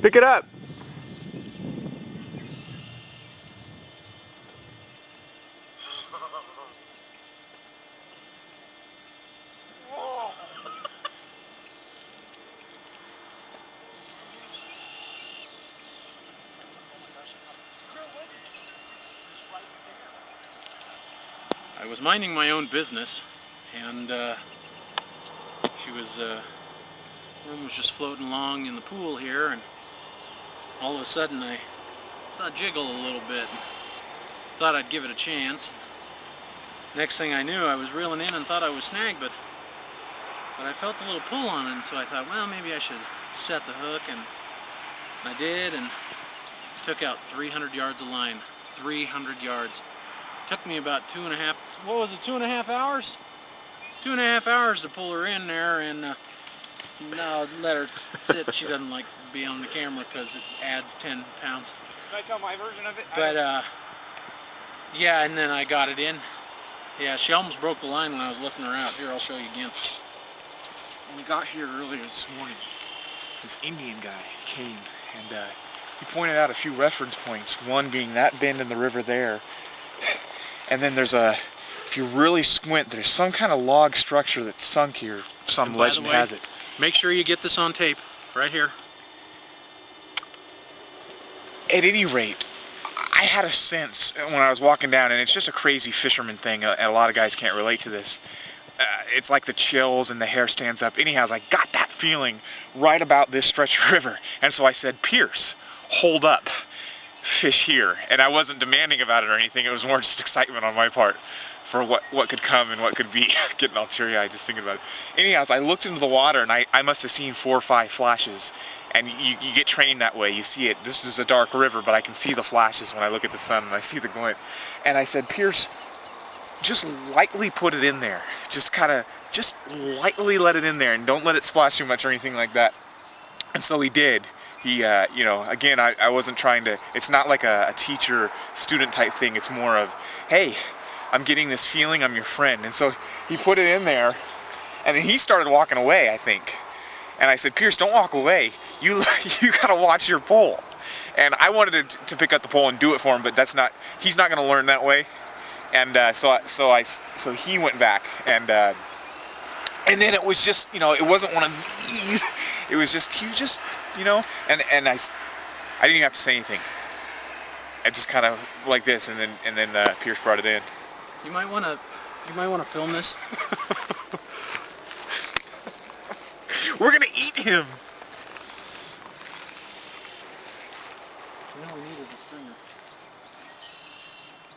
Pick it up. I was minding my own business, and worm was just floating along in the pool here, and all of a sudden I saw it jiggle a little bit. Thought I'd give it a chance. Next thing I knew, I was reeling in and thought I was snagged, but I felt a little pull on it, and so I thought, well, maybe I should set the hook, and I did, and took out 300 yards of line. 300 yards. Took me about 2.5, what was it, 2.5 hours? 2.5 hours to pull her in there, and now let her sit. She doesn't like to be on the camera because it adds 10 pounds. Can I tell my version of it? But yeah, and then I got it in. Yeah, she almost broke the line when I was lifting her out. Here, I'll show you again. When we got here earlier this morning, this Indian guy came and he pointed out a few reference points. One being that bend in the river there, and then there's if you really squint, there's some kind of log structure that's sunk here. Some legend has it. Make sure you get this on tape, right here. At any rate, I had a sense when I was walking down, and it's just a crazy fisherman thing, and a lot of guys can't relate to this. It's like the chills and the hair stands up. Anyhow, I got that feeling right about this stretch of river, and so I said, Pierce, hold up, fish here. And I wasn't demanding about it or anything. It was more just excitement on my part for what could come and what could be. Getting all teary-eyed just thinking about it. Anyhow, I looked into the water, and I must have seen 4 or 5 flashes. And you get trained that way. You see it. This is a dark river, but I can see the flashes when I look at the sun, and I see the glint. And I said, Pierce, just lightly put it in there. Just lightly let it in there, and don't let it splash too much or anything like that. And so he did. He, you know, again, I wasn't trying to, it's not like a teacher-student type thing. It's more of, hey, I'm getting this feeling, I'm your friend. And so he put it in there, and then he started walking away, I think. And I said, Pierce, don't walk away. You gotta watch your pole. And I wanted to pick up the pole and do it for him, but he's not gonna learn that way. And so he went back, and then it was just, you know, it wasn't one of these. It was just, he was just, you know, and I didn't even have to say anything. I just kind of like this, and then Pierce brought it in. You might want to film this. We're gonna eat him. You know, we needed a stringer.